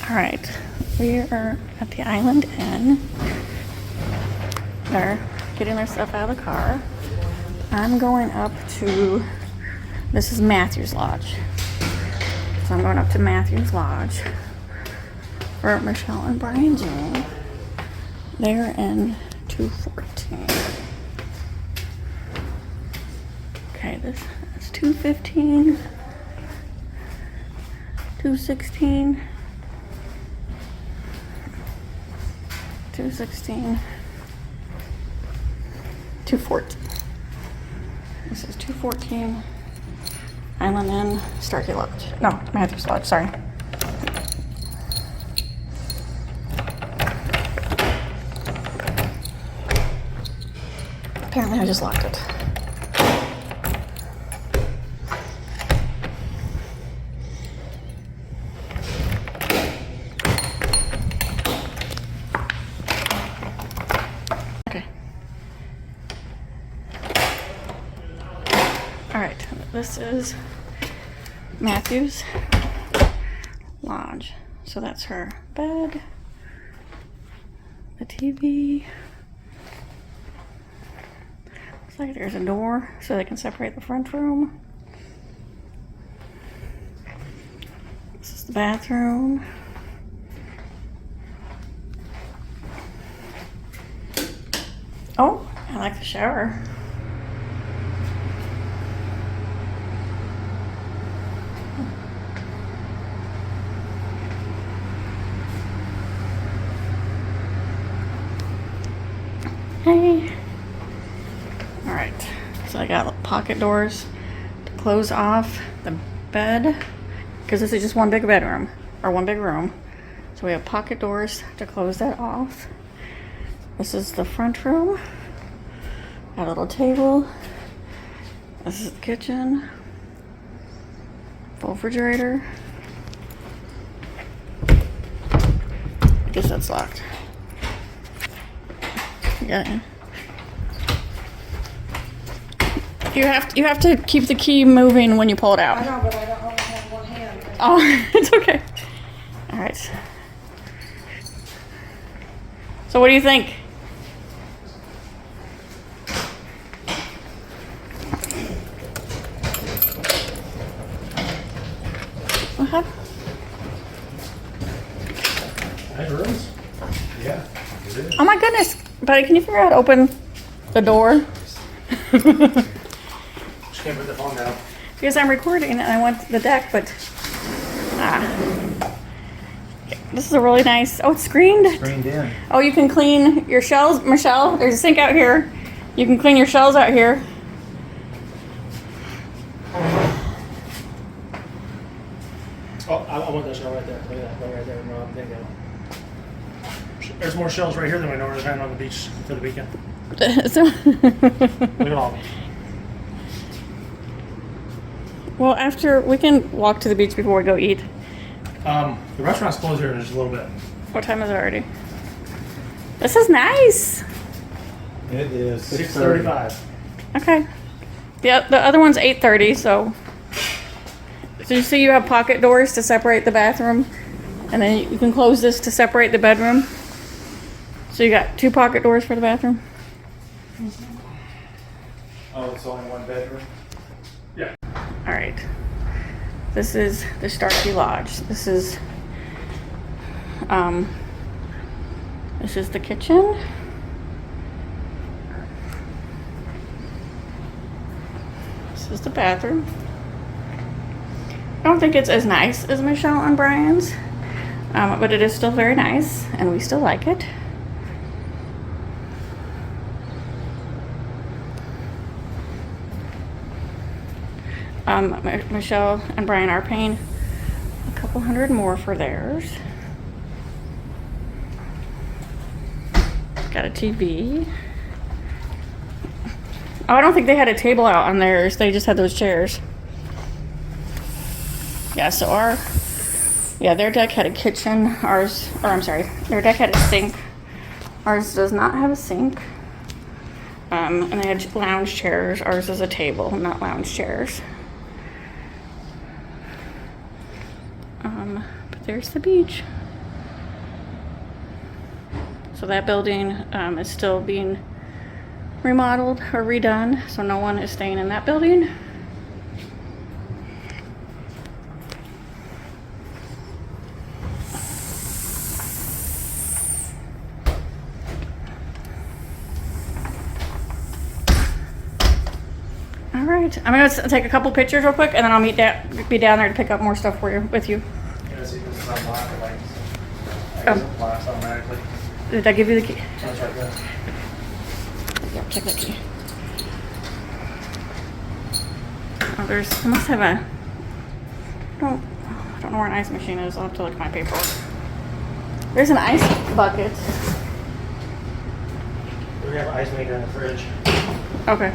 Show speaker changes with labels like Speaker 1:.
Speaker 1: Alright, we are at the Island Inn. They're getting their stuff out of the car. I'm going up to, this is Matthew's Lodge. So I'm going up to Matthew's Lodge for Michelle and Brian's room. They're in 214. Okay, this is 215, 216, 216, 214. This is 214, Island Inn, Starky Lodge. No, Matthew's Lodge, sorry. Apparently I just locked it. Okay. All right, this is Matthew's Lodge. So that's her bed, the TV. Looks like there's a door so they can separate the front room. This is the bathroom. Oh, I like the shower. Hey. All right, so I got pocket doors to close off the bed because this is just one big bedroom or one big room. So we have pocket doors to close that off. This is the front room. Got a little table. This is the kitchen. Full refrigerator. I guess that's locked. Yeah. You have to keep the key moving when you pull it out.
Speaker 2: I know, but I don't only have one hand.
Speaker 1: Oh, it's okay. All right. So what do you think? Uh-huh.
Speaker 3: Nice rooms. Yeah. It is.
Speaker 1: Oh my goodness, buddy, can you figure out how to open the door?
Speaker 3: Just can't put the phone down.
Speaker 1: Because I'm recording and I want the deck, but this is a really nice. Oh, it's screened.
Speaker 3: Screened in.
Speaker 1: Oh, you can clean your shells, Michelle. There's a sink out here. You can clean your shells out here.
Speaker 3: Oh, I want that shell right there. Look at that. Right there. No, there you go. There's more shells right here than I normally find on the beach for the weekend.
Speaker 1: So,
Speaker 3: Look at all of them.
Speaker 1: well, after we can walk to the beach before we go eat.
Speaker 3: The restaurant's closed here in just a little bit.
Speaker 1: What time is it already? This is nice.
Speaker 4: It is
Speaker 3: 6:35.
Speaker 1: Okay. The other one's 8:30. So you see, you have pocket doors to separate the bathroom, and then you can close this to separate the bedroom. So you got two pocket doors for the bathroom.
Speaker 4: Oh, it's only one bedroom?
Speaker 3: Yeah.
Speaker 1: All right. This is the Starky Lodge. This is the kitchen. This is the bathroom. I don't think it's as nice as Michelle and Brian's, but it is still very nice, and we still like it. Michelle and Brian are paying a couple $100 more for theirs. Got a TV. Oh, I don't think they had a table out on theirs. They just had those chairs. Yeah, so their deck had a kitchen. Their deck had a sink. Ours does not have a sink. And they had lounge chairs. Ours is a table, not lounge chairs. But there's the beach. So that building is still being remodeled or redone, so no one is staying in that building. All right, I'm gonna take a couple pictures real quick, and then I'll be down there to pick up more stuff for you with you.
Speaker 3: Yeah, see, this is unlocked, like, I
Speaker 1: Oh.
Speaker 3: guess it locks automatically.
Speaker 1: Did I give you the key?
Speaker 3: That's right there.
Speaker 1: Yeah, check that key. Oh, I must have a. I don't know where an ice machine is. I'll have to look at my paperwork. There's an ice bucket.
Speaker 3: We have an ice maker in the fridge.
Speaker 1: Okay.